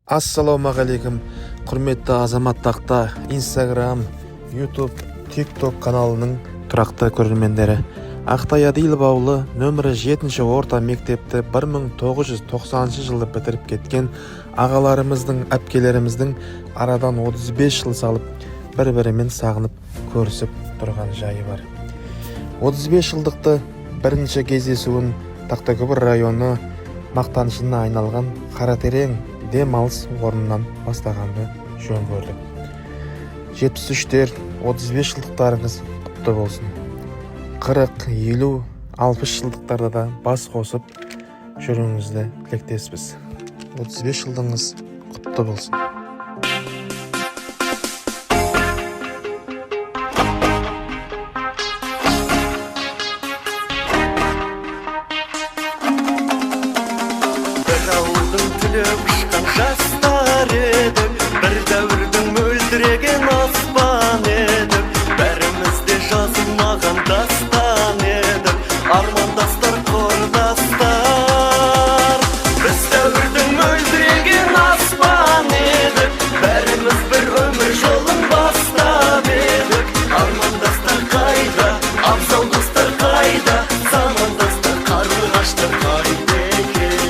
Ассалаумағалейкум, құрметті азаматтақта Instagram, YouTube, TikTok каналының тұрақты көрермендері. Ақтай Адилов ауылы нөмірі 7-ші орта мектепті 1990 жылы бітіріп кеткен ағаларымыздың, әпкелеріміздің арадан 35 жыл салып, бір-бірімен сағынып көрісіп тұрған жайы бар. 35 жылдықты бірінші кездесуін Тақтакөпір районы мақтанышына айналған Қаратерең демалыс орнынан бастағанды жөн көрдік. 73-тер 35 жылдықтарыңыз құтты болсын. 40, 50, 60 жылдықтарда да бас қосып жүруіңізді тілектеспіз. 35 жылдыңыз құтты болсын. Жастар едік, бір дәуірдің мөлдіреген аспан едік, бәрімізде жазылмаған дастан едік, армандастар, құрдастар. Біз дәуірдің мөлдіреген аспан едік, бәріміз бір өмір жолын бастап едік, армандастар қайда, абзал достар қайда, замандастар, қарлығаштар қайда екен.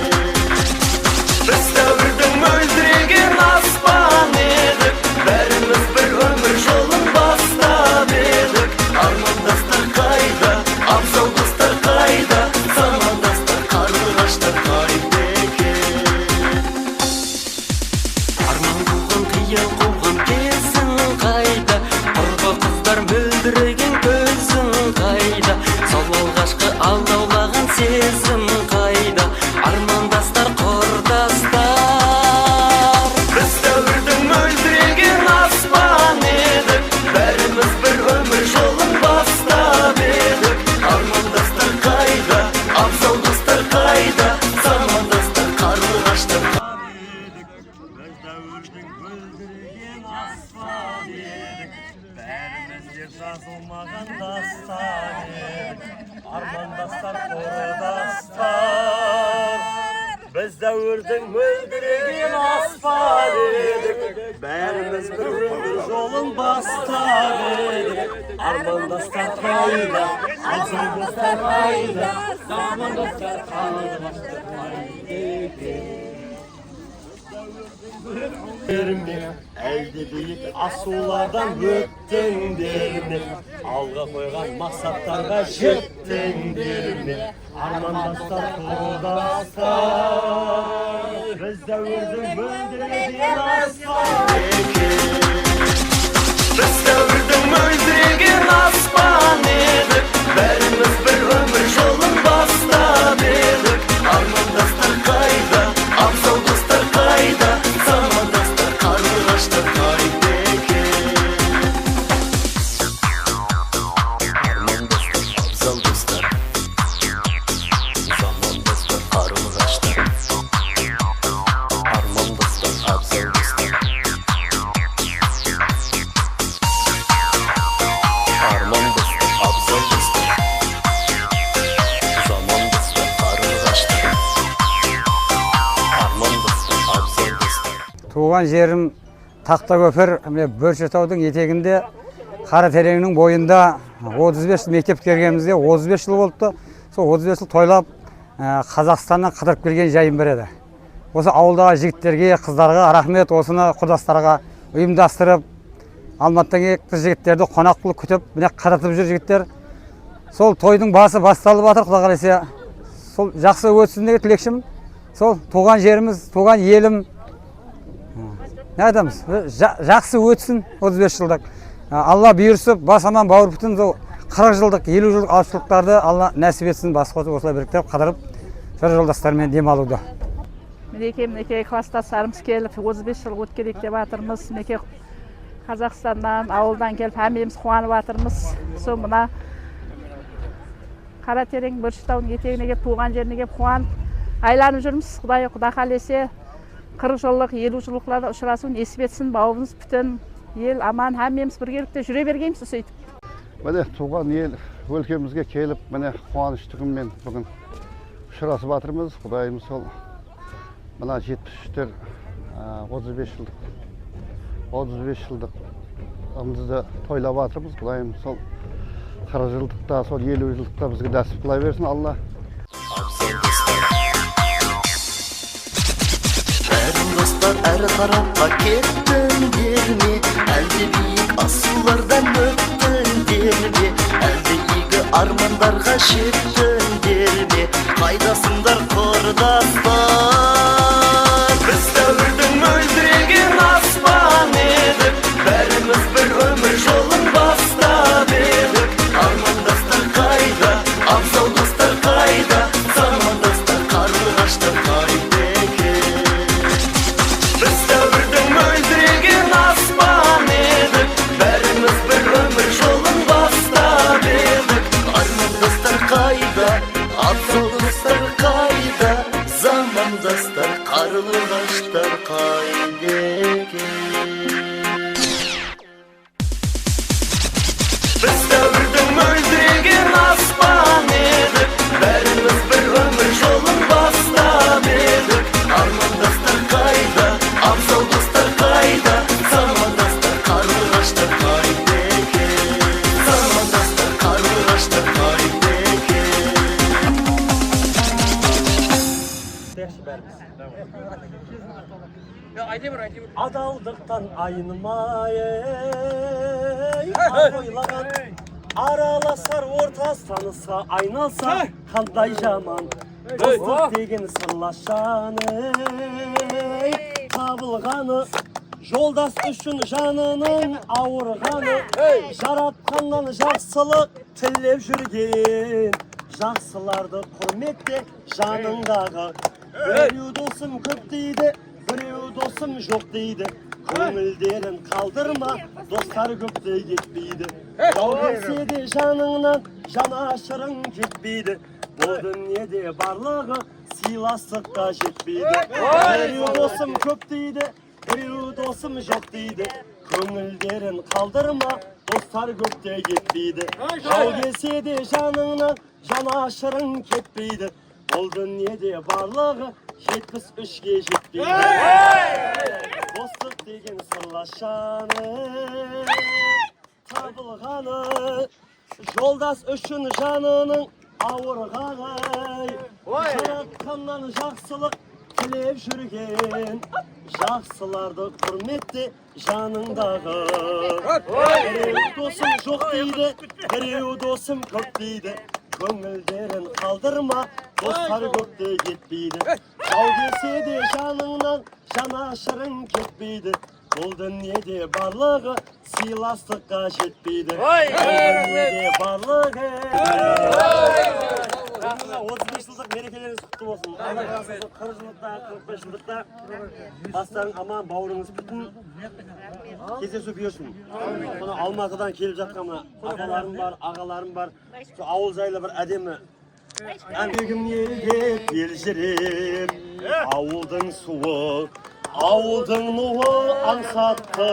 Біз дәуірдің мөлдіреген аспан едік, бәріміз бір өмір жолын бастап едік, армандастар қайда, абзал достар қайда, замандастар, қарлығаштар қайда екен. Арман қуған, қиял қуған кезің қайда, құрбы қыздар мөлдіреген көзің қайда, сол алғашқы алдаулаған сезім қайда, армандастар, құрдастар. Біз дәуірдің мөлдіреген аспан едік, бәріміз бір өмір жолын бастап едік, армандастар қайда, абзал достар қайда, замандастар, қарлығаштар едік. Біз дәуірдің мөлдіреген аспан едік, бәрімізде жазылмаған дастан едік, армандастар, құрдастар. Біз дәуірдің мөлдіреген аспан едік, бәріміз бір өмір жолын бастап едік, армандастар қайда, абзал достар қайда, замандастар, қарлығаштар қайда екен. Әлде биік асулардан өттіңдер ме, алға қойған мақсаттарға жеттіңдер ме, армандастар, құрдастар. Біз дәуірдің мөлдіреген аспан едік, біз дәуірдің мөлдіреген аспан едік, бәріміз бір өмір жолын бастап едік, армандастар қайда, абзал достар қайда, замандастар, қарлығаштар қайда екен. Армандастар, абзал достар, замандастар, қарлығаштар, армандастар, абзал достар, армандастар, абзал достар, замандастар, қарлығаштар, армандастар, абзал достар. Туған жерім Тақтакөпір, Бөршетаудың етегінде, Қаратереңнің бойында 35 жыл мектеп бітіргенімізде 35 жыл болыпты. Сол 35 жыл тойлап Қазақстаннан қыдырып келген жайым бар еді. Осы ауылдағы жігіттерге, қыздарға рахмет, осыны құрдастарға ұйымдастырып, Алматыдан келген жігіттерді қонақ қылып күтіп, міне қыдыртып жүр жігіттер. Сол тойдың басы басталып жатыр, Құдай қаласа. Сол жақсы өтсін деген тілекшім. Сол туған жеріміз, туған елім, не айтамыз, жақсы өтсін 35 жылдық. Алла бұйырсып, бас аман бауыр бүтін 40 жылдық, 50 жылдық алшылықтарды Алла нәсіп етсін, бас қосып, осылай біріктіріп, қыдырып, жыр жолдастармен демалуды. Мінеке класстастарымыз келіп, 35 жыл өткерек деп жатырмыз. Мінеке Қазақстаннан, ауылдан келіп, әмеміз қуанып жатырмыз. Сол мына Қаратерең Бөршетаудың етегіне келіп, туған жеріне келіп, қуанып, айланып жүрміз. Құдай қаласа 40 жылдық, 50 жылдықтарда ұшырасуын несіп етсін, бауырымыз бүтін, ел аман, әмеміз біргелікте жүре бергенбіз сөйтіп. Міне туған ел өлкемізге келіп, міне қуаныштығыммен бүгін ұшырасып жатырмыз. Құдайым сол мына 73-тер 35 жылдығымызды тойлап жатырмыз. Құдайым сол 40 жылдықта, сол 50 жылдықта бізге нәсіп қыла берсін Алла. Абзал достар. Бәрін достар әрі тарапқа кеттіңдер ме? Әлде биік асулардан өттіңдер ме? Әлде игі армандарға жеттіңдер ме? Қайдасыңдар құрдастар? Біз дәуірдің мөлдіреген аспан едік, бәріміз бір өмір жолын бастап едік. Армандастар қайда, абзал достар қайда, замандастар қарлығаштар қайда екен? Біз дәуірдің мөлдіреген аспан едік, бәріміз бір өмір жолын бастап едік. Армандастар қайда, абзал достар қайда, замандастар қарлығаштар қайда екен? Біз дәуірдің мөлдіреген аспан едік, бәріміз бір өмір жолын бастап едік. Армандастар қайда, абзал достар қайда, замандастар қарлығаштар қайда екен? Замандастар қарлығаштар қайда екен? Адалдықтан айнымай ойлаған араласар ортас танысқа айналса қандай жаман достық деген сырласшаны табылғаны жолдас үшін жанының ауырғаны жаратқаннан жақсылық тілеп жүрген жақсыларды құрметте жаныңдағы біреу досым көп дейді біреу досым жоқ дейді көңілдерін қалдырма достар көпте кетпейді жау келсе де жаныңнан жанашырың кетпейді бұл дүниеде барлығы сыйластыққа жетпейді біреу досым көп дейді біреу досым жоқ дейді көңілдерін қалдырма достар көпте кетпейді жау келсе де жаныңнан жанашырың кетпейді бұл дүниеде барлығы 73-ге жетпейді достық деген сырласшаны табылғаны жолдас үшін жанының ауырғаны жаратқаннан жақсылық тілеп жүрген жақсыларды құрметте жаныңдағы біреу досым жоқ дейді біреу досым көп дейді көңілдерін қалдырма достар көпте кетпейді жау келсе де жаныңнан жанашырың кетпейді бұл дүниеде барлығы сыйластыққа жетпейді бұл дүниеде барлығы 35 жылдық мерекелеріңіз құтты болсын. 40 жылдықта, 45 жылдықта бастарың аман, бауырыңыз бүтін. Кездесу бұйырсын. Алматыдан келіп жатқан ағаларым бар, ағаларым бар. Ауыл жайлы бір әдемі әңгім елге елжіреп, ауылдың суы, ауылдың нуы аңсатты,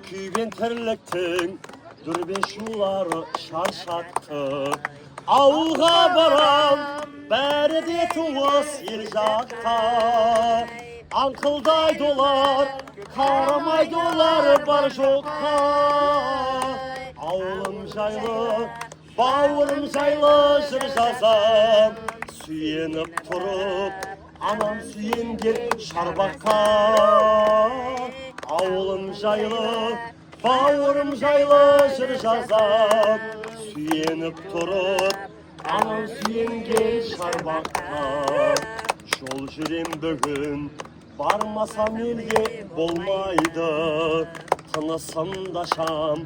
күйбен тірліктің дүрбен шулары шаршатты. Ауылға барам, бәрі де туыс ел жақта, аңқылдайды олар, қарамайды олар бар жоққа. Ауылым жайлы, бауырым жайлы жыр жазам, сүйеніп тұрып, анам сүйенген шарбаққа. Ауылым жайлы, бауырым жайлы жыр жазам, сүйеніп тұрып, анам сүйенген шарбаққа. Жол жүрем бүгін, бармасам елге болмайды, тынысымда шам,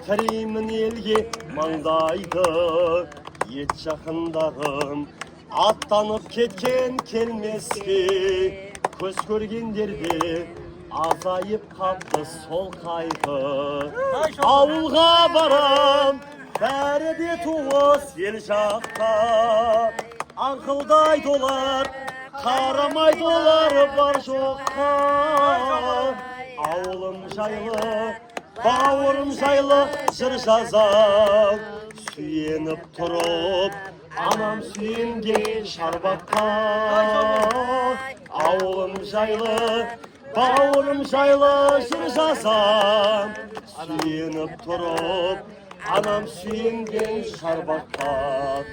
тіремін елге маңдайды. Ет жақындарым, аттанып кеткен келмеске, көз көргендерде азайып қапты сол қайғы. Ауылға барам, бәрі де туыс ел жақта, аңқылдайды олар, қарамайды олар бар жоққа. Ауылым жайлы, бауырым жайлы жыр жазам, сүйеніп тұрып, анам сүйенген шарбаққа. Ауылым жайлы, Bağırım şaylaşır şasam Suyunub turup Anam suyungen şarbakka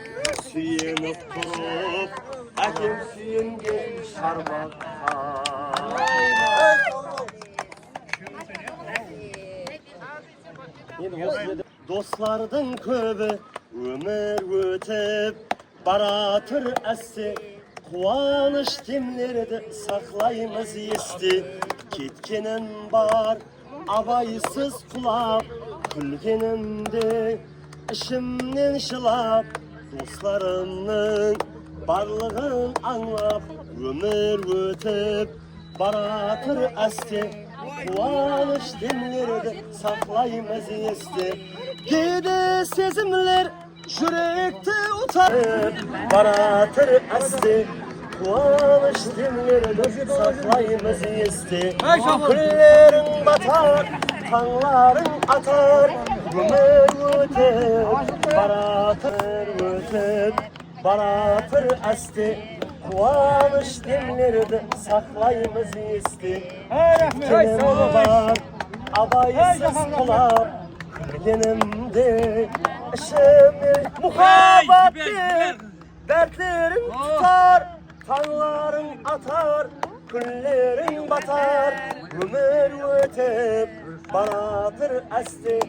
Suyunub turup Akem suyungen şarbakka Dostlardın köbü ömür ötüp baratır əssi Kuvanış demlerdi saklayımız esti Ketkenin var abaysız kulak Külgenimde işimden şılap Dostlarımның barlığın anlap Ömür ötüp baratır əssi Kuvanış demlerdi saklayımız esti Gide sezimler yürekte utanıp baratır əsdi Kuvanış demlerdi saklayımız esti Küllerin batar, tanların atar Ömür ötüp baratır əsdi Kuvanış demlerdi saklayımız esti Kenim var, abaysız kulak Külgenimde işimdir muhabbattir Dertlerin tutar, tanların atar Küllerin batar, ömür ötüp baratır əsdi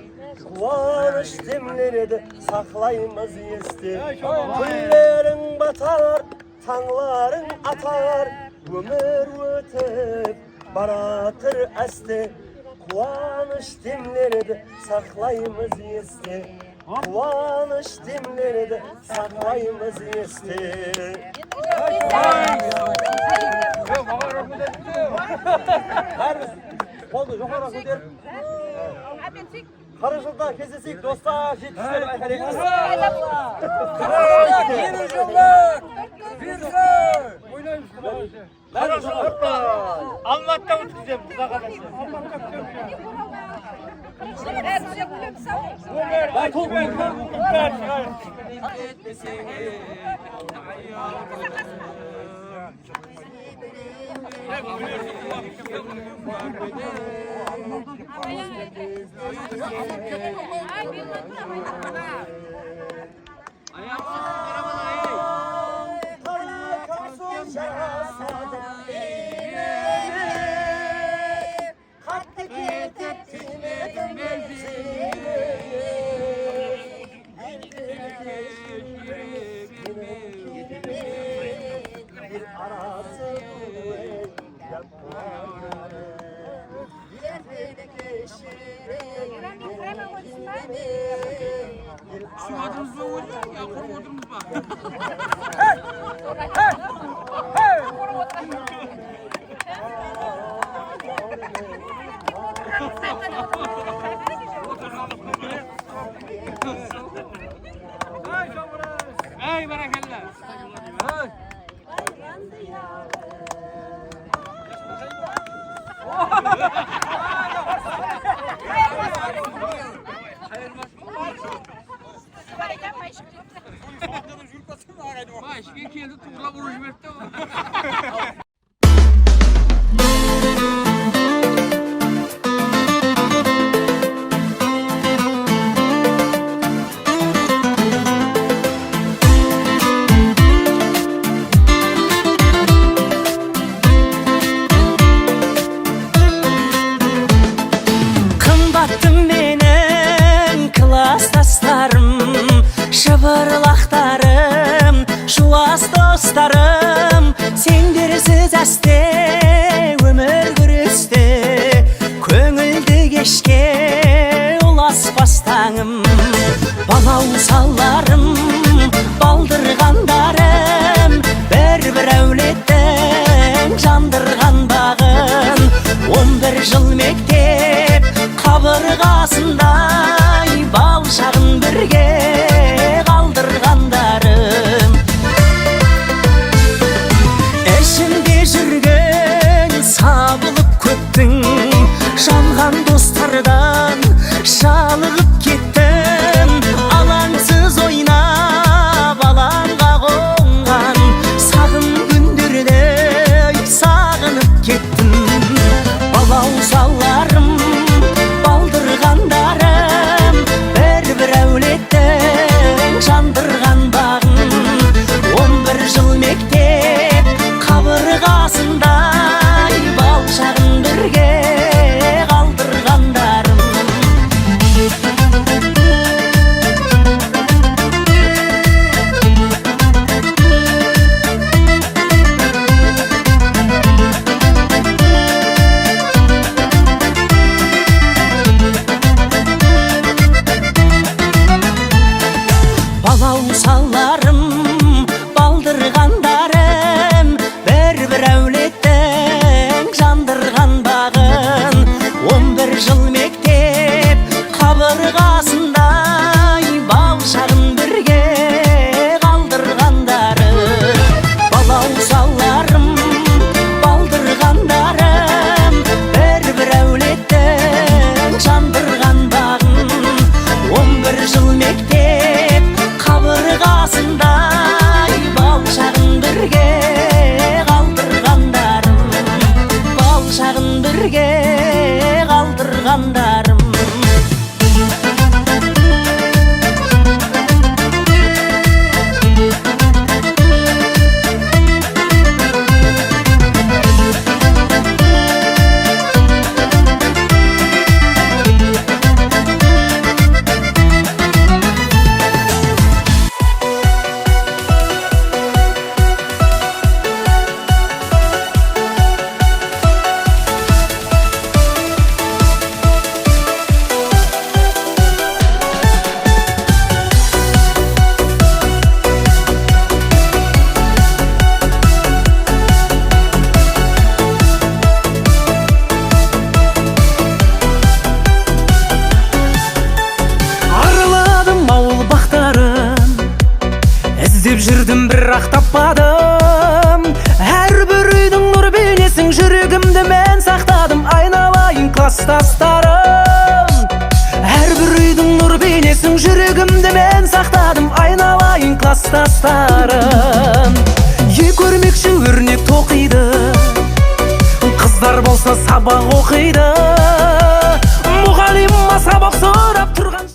Kuvanış demlerdi saklayımız esti Küllerin batar, tanların atar Ömür ötüp baratır əsdi Kuvanış demlerdi saklayımız esti Kuvanış demlerdi saklayımız esti Oldu, yukarı koydur. Karışıldan kesesik dostlar, yetişler ayharek. Bir yıllık oynaymış. Anlatta uçacağım bu arkadaşlar. Hey barakallah. Başka keldi tuğla vuruş verdi. Kımbattım benim klastaslarım Şıbırlaqlarım, şuas dostlarım Sendirsiz əsdi, ömür gürüstü Köngülді geçke, ulas bastanım Bana usallarım, baldırgandarım Bir evletten jandırgan bağın 11 jıl mektep kabırgasınday Bal şağın birge kaldırgandarım Eşimde жүрген sabılıp köptün Жалған dostlardan şalıgıp kettim Alansız oynap alanğa kongan Sağın gündürde sağınıp kettim шағын бірге қалдырғандарым. Іздеп жүрдім бірақ таппадым, әрбір үйдің нұр бейнесін жүрегімді мен сақтадым, айналайын класстастарым. Әрбір үйдің нұр бейнесін жүрегімді мен сақтадым, айналайын класстастарым. Көрмекші өрнек тоқиды, қыздар болса сабақ оқиды, мұғалим сабақ сұрап тұрған.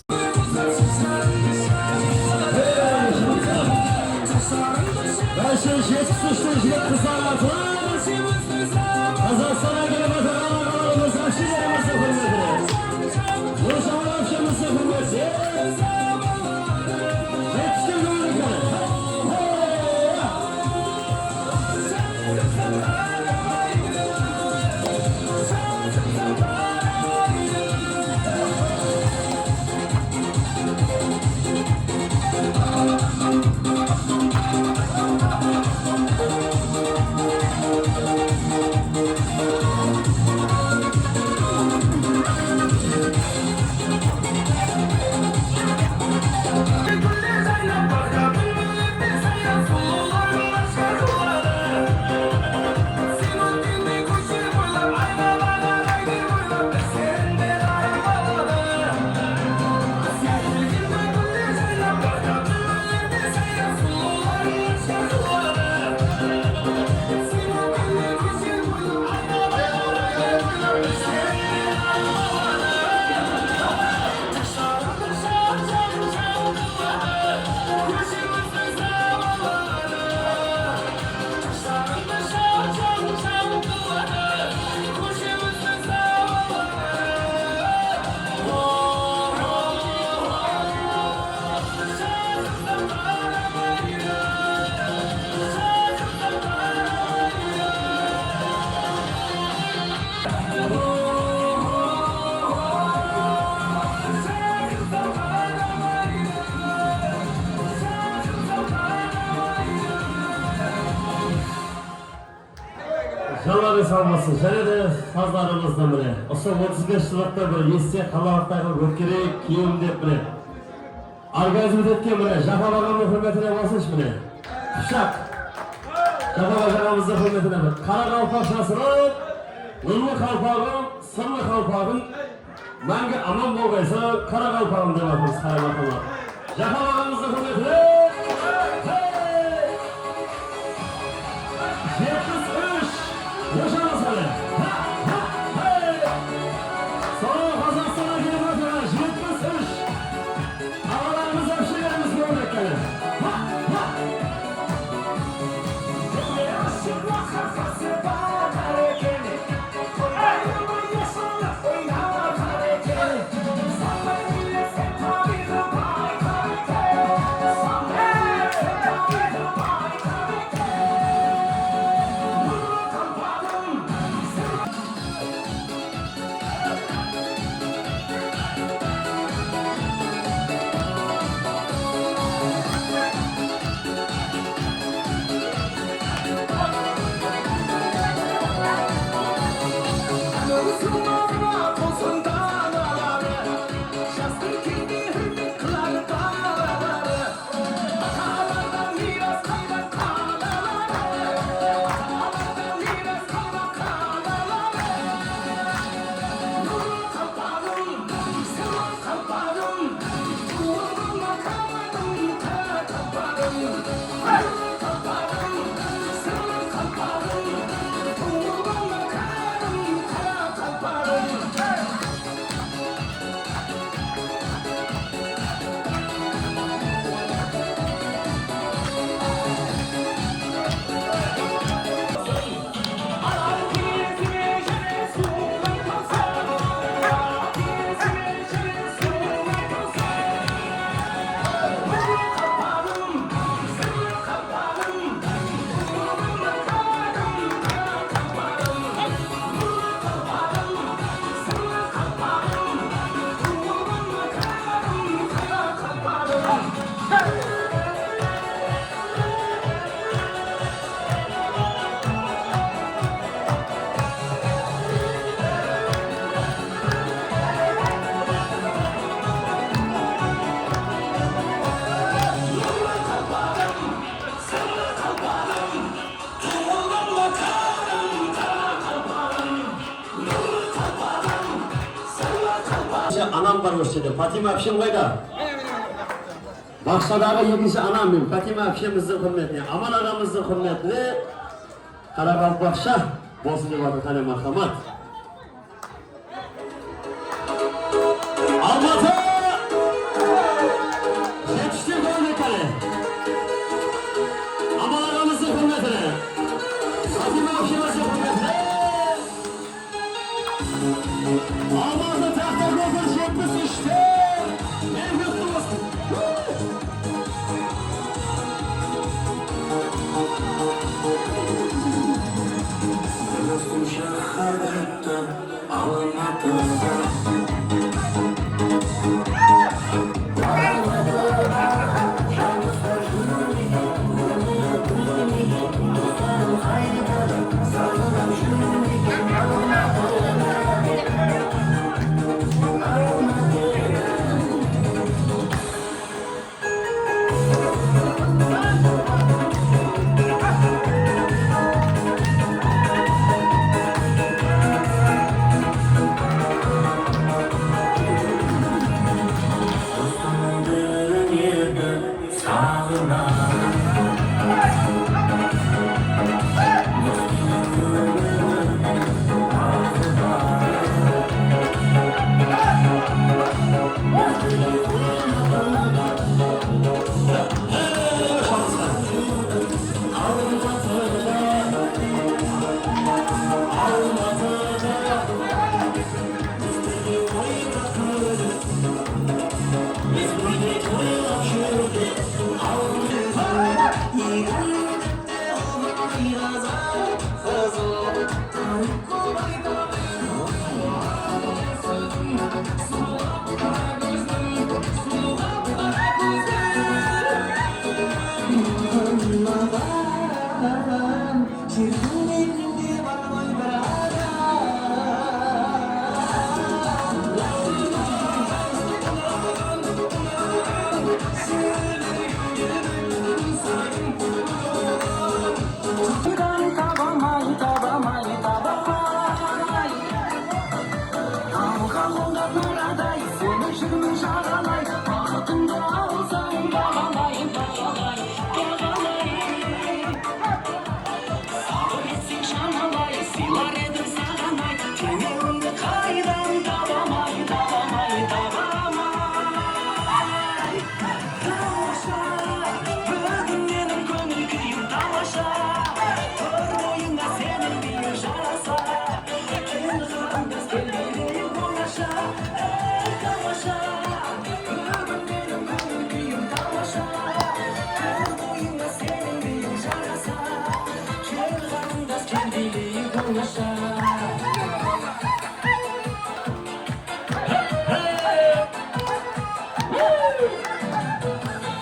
Жалабы салмасын, және де саздарымыздың бірі. Осы 35 жылықта бір есте қалалықтағы өткерек киім деп бірі. Оргазм еткен бірі, Жапал ағамның құрметіне басыш бірі. Құшақ. Жапал ағамыздың құрметіне бір. Қара қалпақ жасырып, нұрлы қалпағым, сырлы қалпағым, мәңгі аман болғайса, қара қалпағым деп атымыз қара қалпағым. Жапал ағамыздың құрметіне anam var o şeyde. Fatima Apşem kayda? Bakşaдағы екінші anam мен. Fatima Apşem'imizдің hürmetine, Aman ağamızның hürmetine Қарақалпақша болсын деп жатыр, қане мархамат. Алматы! Жетіштер көңілі кәлі. Aman ağamızның hürmetine, Fatima Apşem'imizдің hürmetine. Алматы тақтар көзір 73-те. En mutlu olsun.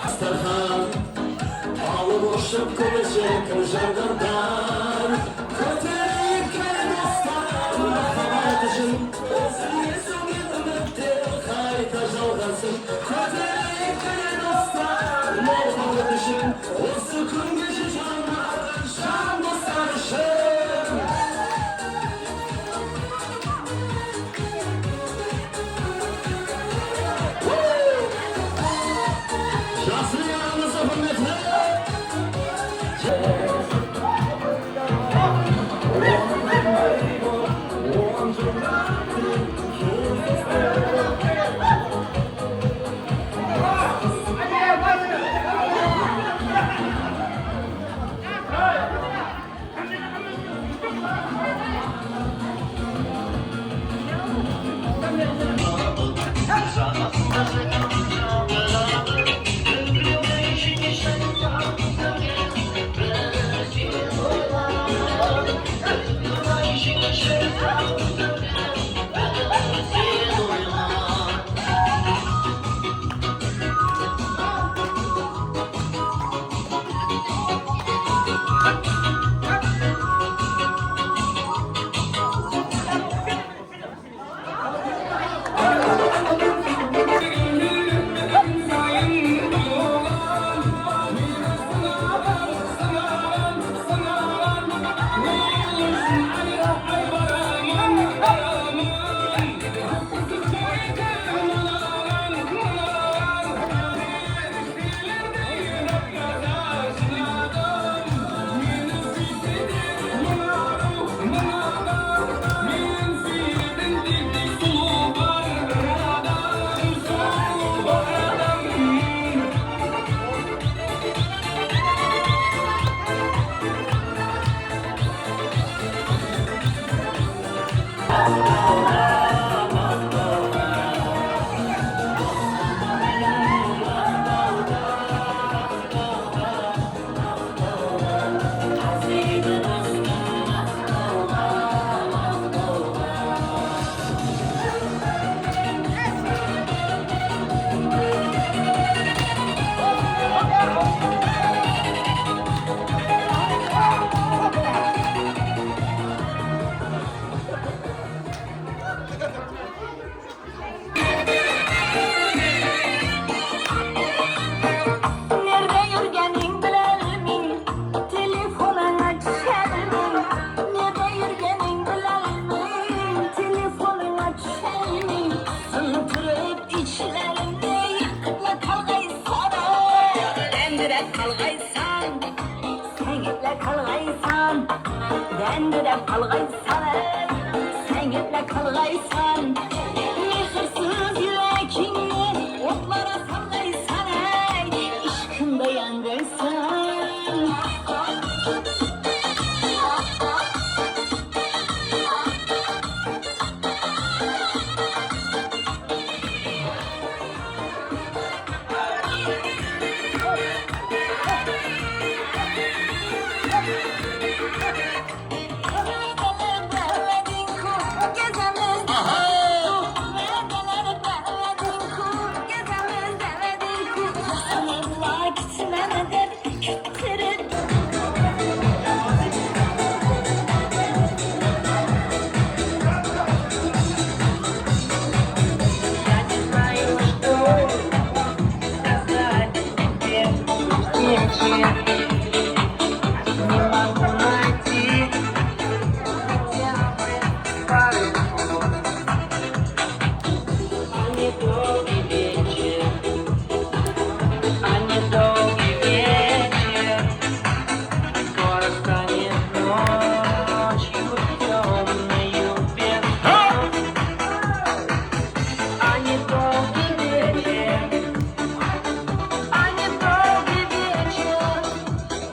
Astarhan, alıp uçup gelecek jandardan. Kötülük gelen aslan, kabahatışın. Özüne sonunda kayta jalgansın. Kötülük gelen aslan, kabahatışın. O sıkın gece canlar, şanlı sarışın. Nerede yürgenin bilelim, telefonuna düşerim. Nerede yürgenin bilelim, telefonuna düşerim. Sınıtırıp içlerimde yakıtla kalgay sana. Dendirep kalgaysan, sengitle kalgaysan. Dendirep kalgaysan, sengitle kalgaysan. Mehirsiz yüreğini otlara salgaysan. İşkında yandırsan.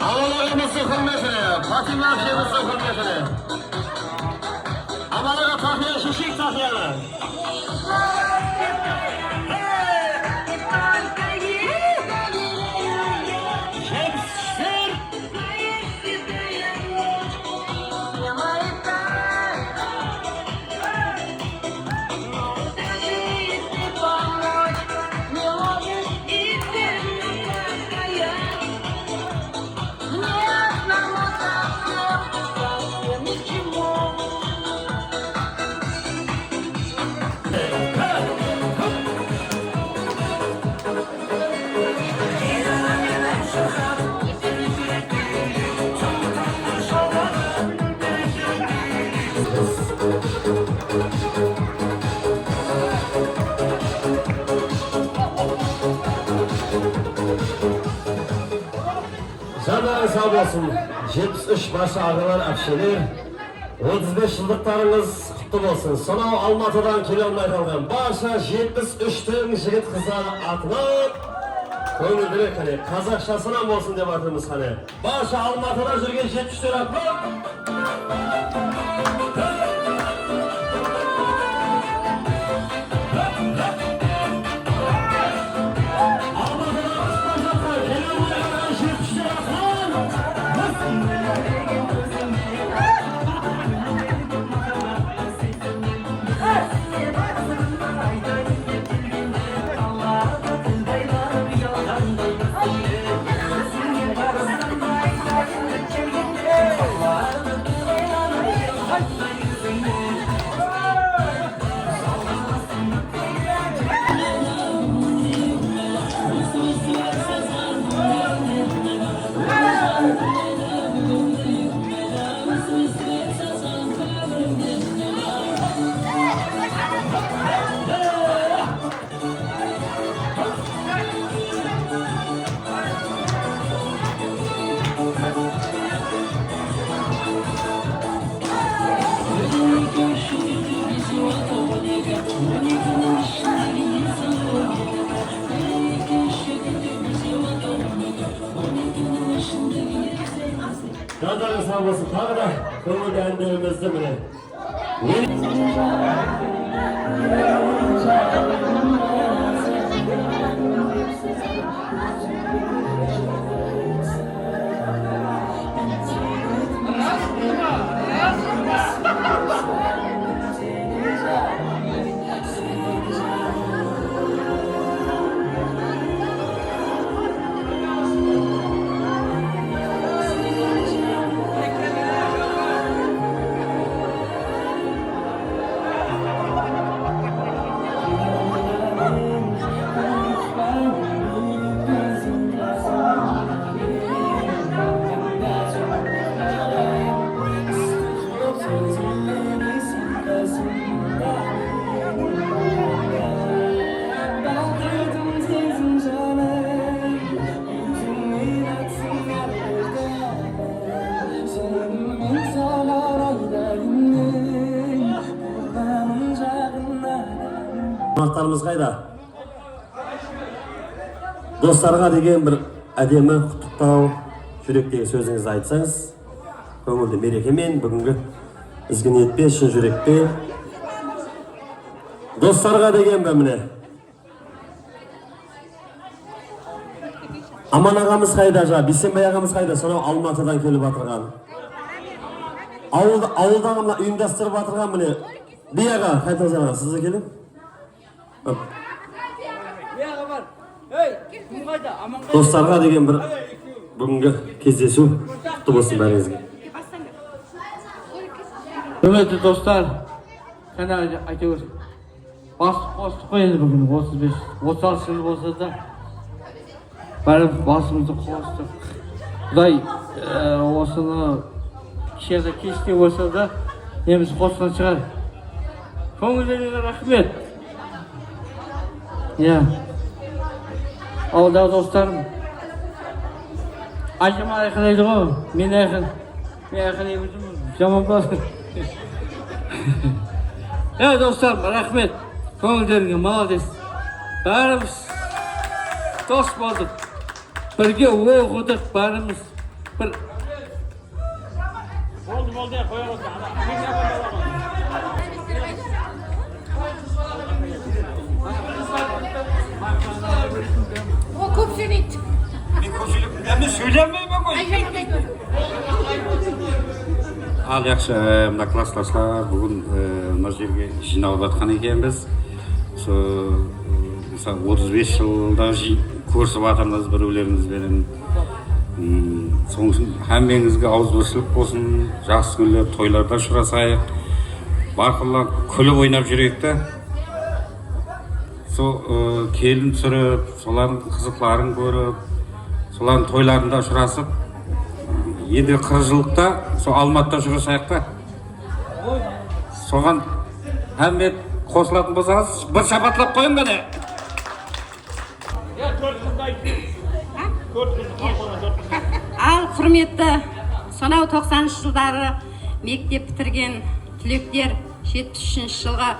Amalarımız sıkılmasın, patinler şeyimiz sıkılmasın. Amalara takıya şişik takıyalım. Canlar sağ olsun. 73 başı ağalar akşeler. 35 yıllıklarınız kutlu olsun. Sonra Almatı'dan kilometre kaldım. Başa 73'tün jigit kızlar atılıp köngül direk hani Kazakçasına mı olsun diye baktığımız hani. Başa Almatı'dan jürgen 74 atılıp Canlarınız sağ olsun. Tabi da köngül beğendiğimizde bile. Қонақтарымыз қайда? Достарға деген бір әдемі құттықтау, жүректегі сөзіңізді айтсаңыз, көңілді мерекемен бүгінгі ізгі ниетпен, шын жүрекпен. Достарға деген бе міне? Аман ағамыз қайда жа? Бейсенбай ағамыз қайда? Сонау Алматыдан келіп атырған. Ауылдағы мына ұйымдастырып атырған міне. Би аға, қайтыңыз аға, сізді келіп? Достарға деген бір бүгінгі кездесу құтты болсын бәріңізге. Құрметті достар, қана айтыңыз. Басып қостық қой енді бүгін 35-36 жыл болса да бәріміз басымызды қостық. Құдай осыны кешеді кеште болса да неміз қосқан шығар. Көңілдеріңізге рахмет. Ауылдағы достарым, айтым айқылайды ғой, мен айқылай өзім, жаман ба? Достарым, рахмет, көңілдеріңе, молодец. Бәріміз дос болдық, бірге оқыдық, бәріміз бір... Болды, қоя Көп сөйлейді. Мен көп сөйлеймін, сөйлемеймін ғой. Ал жақсы, мына класстастар бүгін мына жерге жиналып жатқан екенбіз. Мысалы 35 жылда көрісіп жатырмыз біреулеріңізбен. Соның үшін әмбеңізге ауызбіршілік болсын, жақсы күндер, тойларда ұшырасайық. Барқылла күліп ойнап жүрейік та. Келін түсіріп, солардың қызықларын көріп, солардың тойларында ұшырасып, енді 40 жылықта Алматыда ұшырасайық та. Соған әмбет қосылатын болсаңыз, бір шапатлап қойын ғана. Ал құрметті сонау 90 жылдары мектеп бітірген түлектер, 73 жылға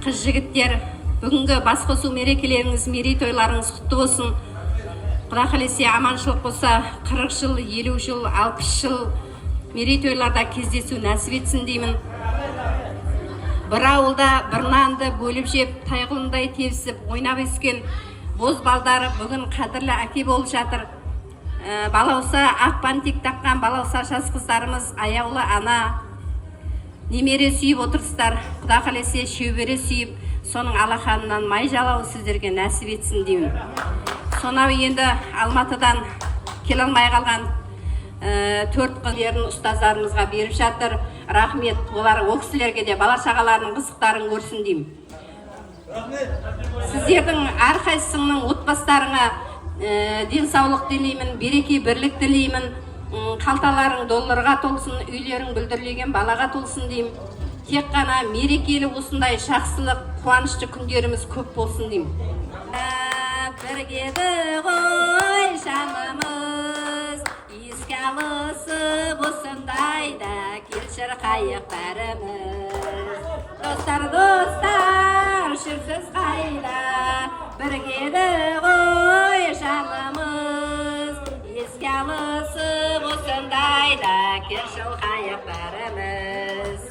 қыз жігіттер, бүгінгі басқосу мерекелеріңіз, мерейтойларыңыз құтты болсын. Құда қаласа аманшылық болса, 40 жыл, 50 жыл, 60 жыл мерейтойларда кездесу нәсіп етсін деймін. Бір ауылда бір нанды бөліп жеп, тайғылындай тепсіп, ойнап өскен боз балдары бүгін қадірлі әке болып жатыр. Балауса ақ бантик таққан балауса жас қыздарымыз аяулы ана, немере сүйіп отырсыздар. Құда қаласа шөбере сүйіп, соның алақанынан май жалауы сіздерге нәсіп етсін деймін. Сонау енді Алматыдан келе алмай қалған 4 қыздерін ұстаздарымызға беріп жатыр. Рахмет, олар ол кісілерге де бала шағаларының қызықтарын көрсін деймін. Сіздердің әрқайсыңның отбастарыңа денсаулық тілеймін, береке бірлік тілеймін. Қалталарың долларға толсын, үйлерің бүлдірленген балаға толсын деймін. Тек қана мерекелі осындай жақсылық, қуанышты күндеріміз көп болсын деймін. Біргеді ғой жанымыз, еске алысып осындайда келшір қайық бәріміз. Достар, жүрсіз қайда, біргеді ғой жанымыз, еске алысып осындайда келшір қайық бәріміз.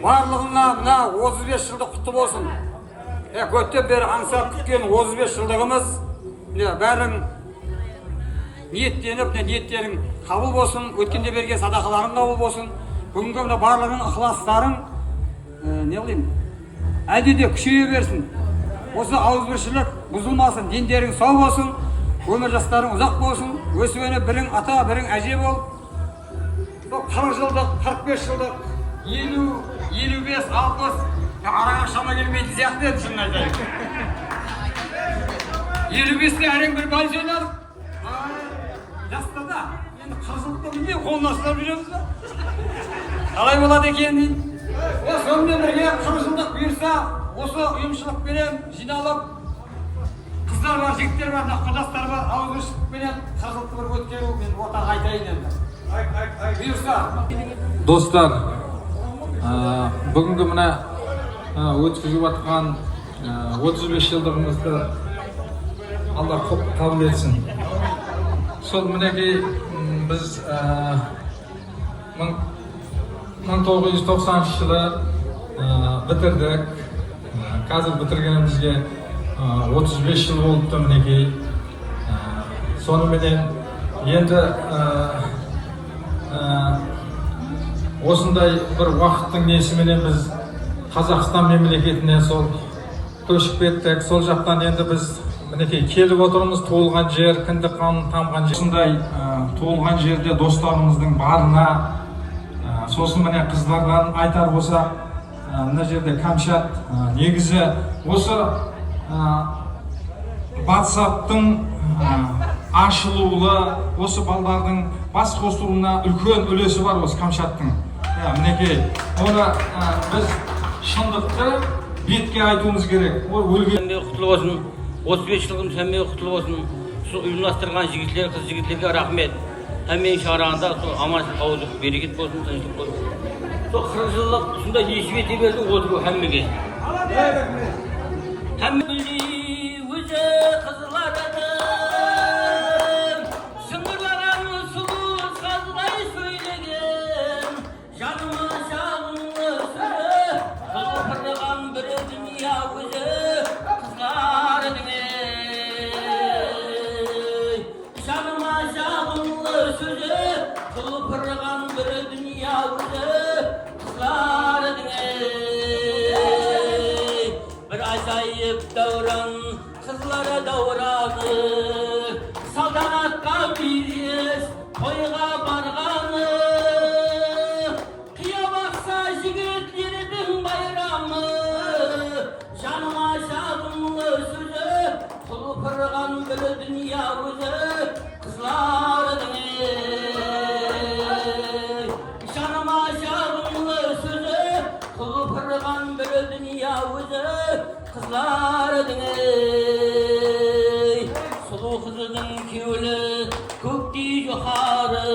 барлығына мына 35 жылдық құтты болсын. Көптен бері аңсап күткен 35 жылдығымыз міне бәрің ниеттеніп, ниеттерің қабыл болсын, өткенде берген садақаларың қабыл болсын. Бүгінгі мына барлығың ықыластарың не қылайын, әлде де күшейе берсін. Осы ауызбіршілік бұзылмасын, дендерің сау болсын, өмір жастарың ұзақ болсын, өсіп-өніп бірің ата, бірің әже бол. 40 жылдық, 45 жылдық, 50, 55, 60 араға шама келмейтін сияқты еді, шынын айтайын. 55-те әрең бір бал жинадық. Жаста да, енді 40 жылдықта білмей қолына ұстап жүреміз ба? Қалай болады екен дейін. Сонымен бірге 40 жылдық бұйырса, осы ұйымшылықпенен жиналып, қыздар бар, жігіттер бар, құрдастар бар, ауызбіршілікпенен 40 жылдықты бір өткеру, мен ортаға айтайын енді. Бұйырса. Достар, бүгінгі мына өткізіп жатқан 35 жылдығымызды Алла қабыл етсін. Сол мінекей біз 1990 жылы бітірдік. Қазір бітіргенімізге 35 жыл болыпты мінекей. Соныменен енді осындай бір уақыттың несіменен біз Қазақстан мемлекетіне сол көшіп кеттік. Сол жақтан енді біз мінекей келіп отырмыз. Туылған жер, кіндік қанын тамған жер. Осындай туылған жерде достарымыздың барына, сосын міне қыздардан айтар болсақ, мына жерде Камчат негізі осы WhatsApp-тың ашылуы, осы балдардың бас қосуына үлкен үлесі бар осы Камчаттың. Мінекей, оны біз шындықты бетке айтуымыз керек. Сәнбе құтылы болсын, 35 жылғым сәнбе құтылы болсын. Сол ұйымдастырған жігітлер, қыз жігіттерге рахмет. Әммен шарағында аманшылық ауыздық берекет болсын, тыныштық болсын. Сол 40 жылдық сонда ешіп ете берді отыру әммеге. Әммеге өзі қызыларады, шыңғырлаған сұлу қазылай сөйлеген, жаныма жағыңы сөзі, қылпырған бір дүния өзі қызлардың ей. Жаныма жағыңы сөзі, қылпырған бір дүния өзі қызлардың ей. Бір азайып дәуран қызлары даураны, салтанатқа бейрес тойға барғаны, қия бақса жігітлердің байрамы, жаныма жағымлы сөзі, құлпырған бір дүния өзі қызлардың ей. Жаныма жағымлы сөзі, құлпырған бір дүния өзі қызлардың ей. Сұлу қызының кеуілі көктей жоғары.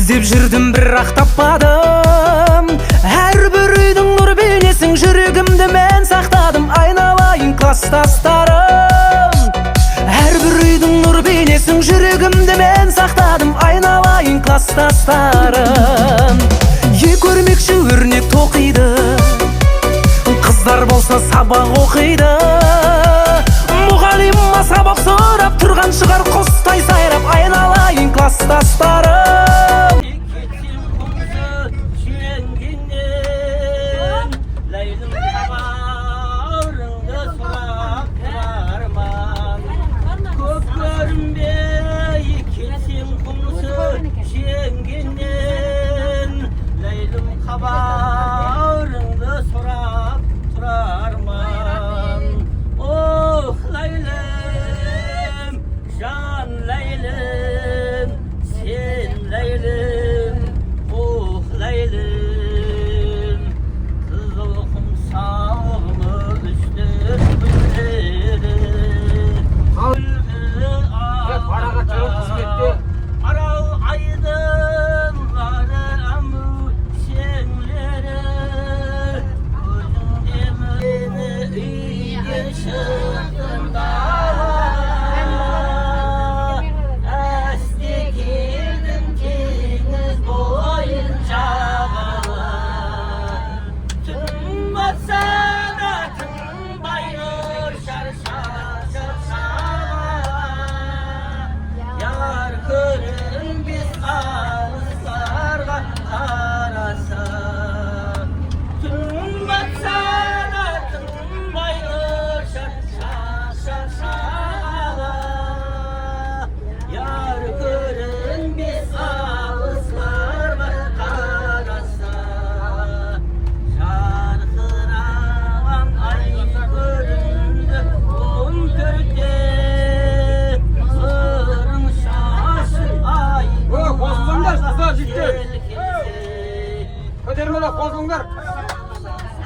Іздеп жүрдім бірақ таппадым, әрбір үйдің нұр бейнесін жүрегімді мен сақтадым, айналайын класстастарым. Әрбір үйдің нұр бейнесін жүрегімді мен сақтадым, айналайын класстастарым. Көрмекші өрнек тоқиды, қыздар болса сабақ оқиды, мұғалима сабақ сұрап тұрған шығар құстай сайрап, айналайын класстастарым. Xabarыңды сұрап тұрарман. Ох, Ләйлем, Оңдар.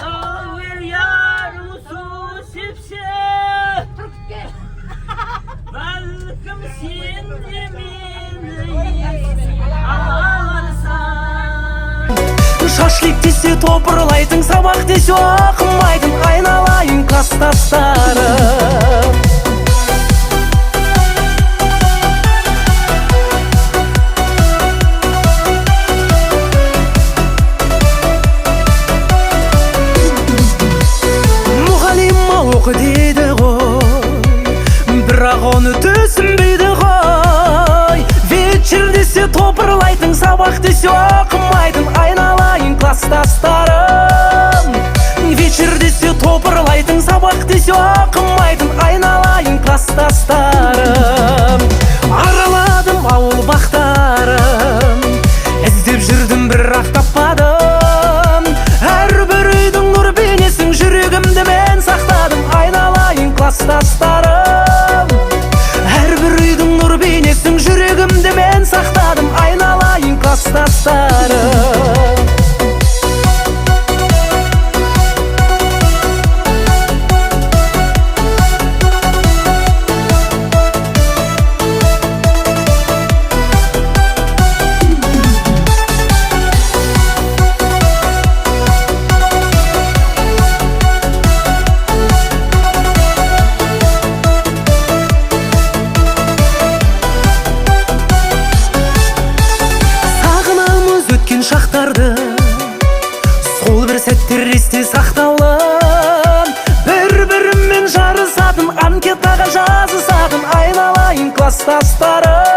Ağır yarısı sepse Balkım sendemini ağlarsan Şaшлик десе топырлайтын, сабақ десе оқымайтын, айналайын класстастарым. Мұғалима оқы дейді ғой, бірақ оны түсінбейді ғой. Вечер десе топырлайтын, сабақ десе оқымайтын, айналайын класстастарым. Вечер десе топырлайтын, сабақ десе оқымайтын, айналайын класстастарым. Араладым ауыл бақтарын, іздеп жүрдім бірақ таппадым. Әрбір үйдің нұр бейнесін жүрегімді мен сақтадым, айналайын класстастарым. Әрбір үйдің нұр бейнесін жүрегімді мен сақтадым, айналайын класстастарым. Шақтарды сол бір сәттер есте сақталын, бір-біріммен жарысатын, анкетаға жазысатын, айналайын класстастарым.